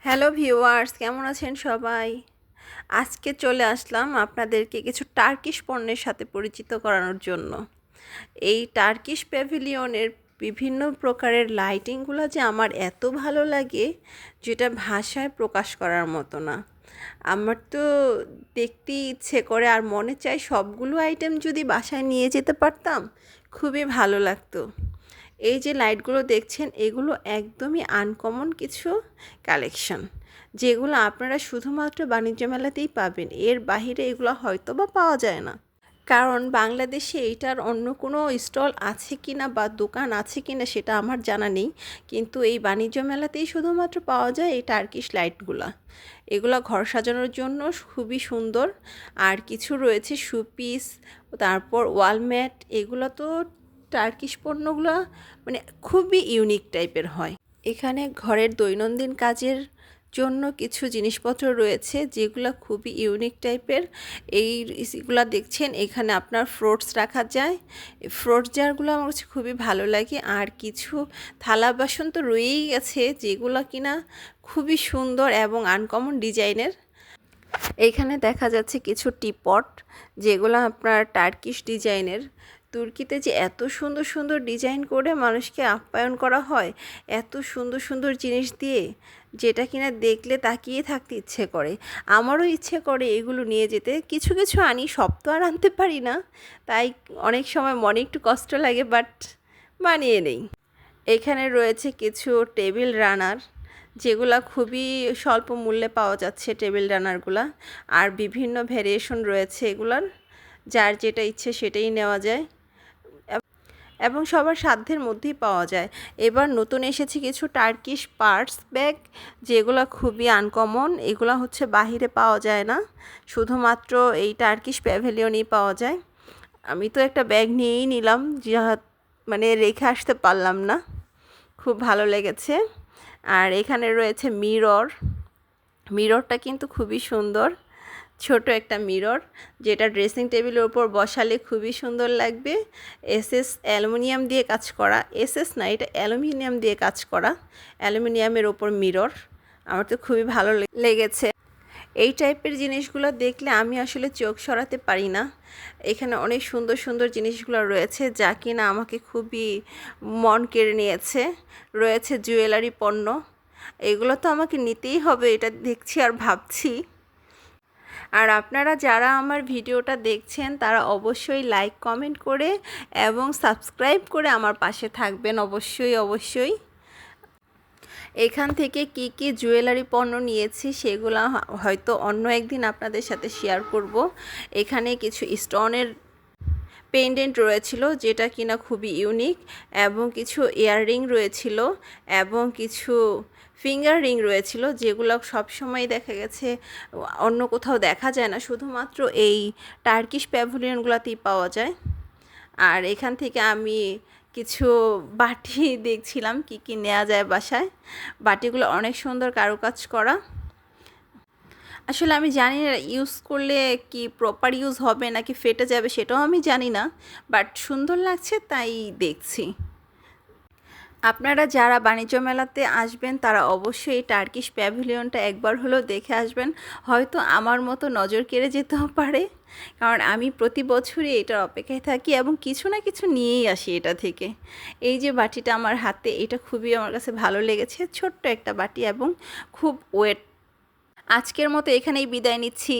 Hello viewers, কেমন আছেন সবাই? আজকে চলে আসলাম আপনাদেরকে কিছু টার্কিশ পণ্যের সাথে পরিচিত করানোর জন্য। এই টার্কিশ প্যাভিলিয়নের বিভিন্ন প্রকারের লাইটিংগুলো যে আমার এত ভালো লাগে, যেটা ভাষায় প্রকাশ করার মতো না। আমার তো দেখতেই ইচ্ছে করে আর মনে চায় সবগুলো আইটেম যদি বাসায় নিয়ে যেতে পারতাম, খুবই ভালো লাগতো। এই যে লাইটগুলো দেখছেন, এগুলো একদমই আনকমন কিছু কালেকশন, যেগুলো আপনারা শুধুমাত্র বাণিজ্য মেলাতেই পাবেন। এর বাহিরে এগুলো হয়তো বা পাওয়া যায় না, কারণ বাংলাদেশে এইটার অন্য কোনো স্টল আছে কি না বা দোকান আছে কি না সেটা আমার জানা নেই, কিন্তু এই বাণিজ্য মেলাতেই শুধুমাত্র পাওয়া যায় এই টার্কিশ লাইটগুলা। এগুলো ঘর সাজানোর জন্য খুবই সুন্দর। আর কিছু রয়েছে শোপিস, তারপর ওয়ালম্যাট। এগুলো তো টার্কিশ পণ্যগুলো মানে খুবই ইউনিক টাইপের হয়। এখানে ঘরের দৈনন্দিন কাজের জন্য কিছু জিনিসপত্র রয়েছে যেগুলো খুবই ইউনিক টাইপের। এইগুলো দেখছেন, এখানে আপনার ফ্রুটস রাখা যায়। ফ্রুটস জারগুলো আমার কাছে খুবই ভালো লাগে। আর কিছু থালা বাসন তো রয়েই গেছে, যেগুলো কিনা খুবই সুন্দর এবং আনকমন ডিজাইনের। এইখানে দেখা যাচ্ছে কিছু টিপট, যেগুলো আপনার টার্কিশ ডিজাইনের। তুর্কিতে যে এত সুন্দর সুন্দর ডিজাইন করে মানুষকে আপ্যায়ন করা হয়, এত সুন্দর সুন্দর জিনিস দিয়ে, যেটা কিনা দেখলে তাকিয়ে থাকতে ইচ্ছে করে। আমারও ইচ্ছে করে এগুলো নিয়ে যেতে। কিছু কিছু আনি, সব তো আর আনতে পারি না, তাই অনেক সময় মনে একটু কষ্ট লাগে, বাট বানিয়ে নেই। এখানে রয়েছে কিছু টেবিল রানার, যেগুলা খুবই স্বল্প মূল্যে পাওয়া যাচ্ছে টেবিল রানারগুলা। আর বিভিন্ন ভ্যারিয়েশন রয়েছে এগুলার, যার যেটা ইচ্ছে সেটাই নেওয়া যায় এবং সবার সাধ্যের মধ্যেই পাওয়া যায়। এবার নতুন এসেছে কিছু টার্কিশ পার্স ব্যাগ, যেগুলো খুবই আনকমন। এগুলো হচ্ছে বাহিরে পাওয়া যায় না, শুধুমাত্র এই টার্কিশ প্যাভিলিয়নেই পাওয়া যায়। আমি তো একটা ব্যাগ নিয়েই নিলাম, যা মানে রেখে আসতে পারলাম না, খুব ভালো লেগেছে। আর এখানে রয়েছে মিররটা কিন্তু খুবই সুন্দর, ছোট একটা মিরর, যেটা ড্রেসিং টেবিলের উপর বসালে খুবই সুন্দর লাগবে। এসএস অ্যালুমিনিয়াম দিয়ে কাজ করা, এসএস না, এটা অ্যালুমিনিয়াম দিয়ে কাজ করা, অ্যালুমিনিয়ামের ওপর মিরর। আমার তো খুবই ভালো লেগেছে। এই টাইপের জিনিসগুলো দেখলে আমি আসলে চোখ সরাতে পারি না। এখানে অনেক সুন্দর সুন্দর জিনিসগুলো রয়েছে, যা কিনা আমাকে খুবই মন কেড়ে নিয়েছে। রয়েছে জুয়েলারি পণ্য, এগুলো তো আমাকে নিতেই হবে, এটা দেখছি আর ভাবছি। আর আপনারা যারা আমার ভিডিওটা দেখছেন, তারা অবশ্যই লাইক কমেন্ট করে এবং সাবস্ক্রাইব করে আমার পাশে থাকবেন, অবশ্যই অবশ্যই। এখান থেকে কি কি জুয়েলারি পণ্য নিয়েছি সেগুলো হয়তো অন্য একদিন আপনাদের সাথে শেয়ার করব। এখানে কিছু স্টোনের পেন্ডেন্ট রয়েছিল, যেটা কিনা খুবই ইউনিক, এবং কিছু ইয়াররিং রয়েছিল এবং কিছু ফিঙ্গার রিং রয়েছিল, যেগুলো সবসময় দেখা গেছে অন্য কোথাও দেখা যায় না, শুধুমাত্র এই টার্কিশ প্যাভিলিয়নগুলোতেই পাওয়া যায়। আর এখান থেকে আমি কিছু বাটি দেখছিলাম কি কি নেওয়া যায় বাসায়। বাটিগুলো অনেক সুন্দর কারুকাজ করা। আসলে আমি জানি না ইউজ করলে কি প্রপার ইউজ হবে নাকি ফেটে যাবে, সেটাও আমি জানি না, বাট সুন্দর লাগছে তাই দেখছি। আপনারা যারা বাণিজ্য মেলাতে আসবেন, তারা অবশ্যই এই টার্কিশ প্যাভিলিয়নটা একবার হলেও দেখে আসবেন। হয়তো আমার মতো নজর কেড়ে যেতেও পারে, কারণ আমি প্রতি বছরই এটার অপেক্ষায় থাকি এবং কিছু না কিছু নিয়েই আসি এটা থেকে। এই যে বাটিটা আমার হাতে, এটা খুবই আমার কাছে ভালো লেগেছে, ছোট্ট একটা বাটি এবং খুব ওয়েট। আজকের মতো এখানেই বিদায় নিচ্ছি।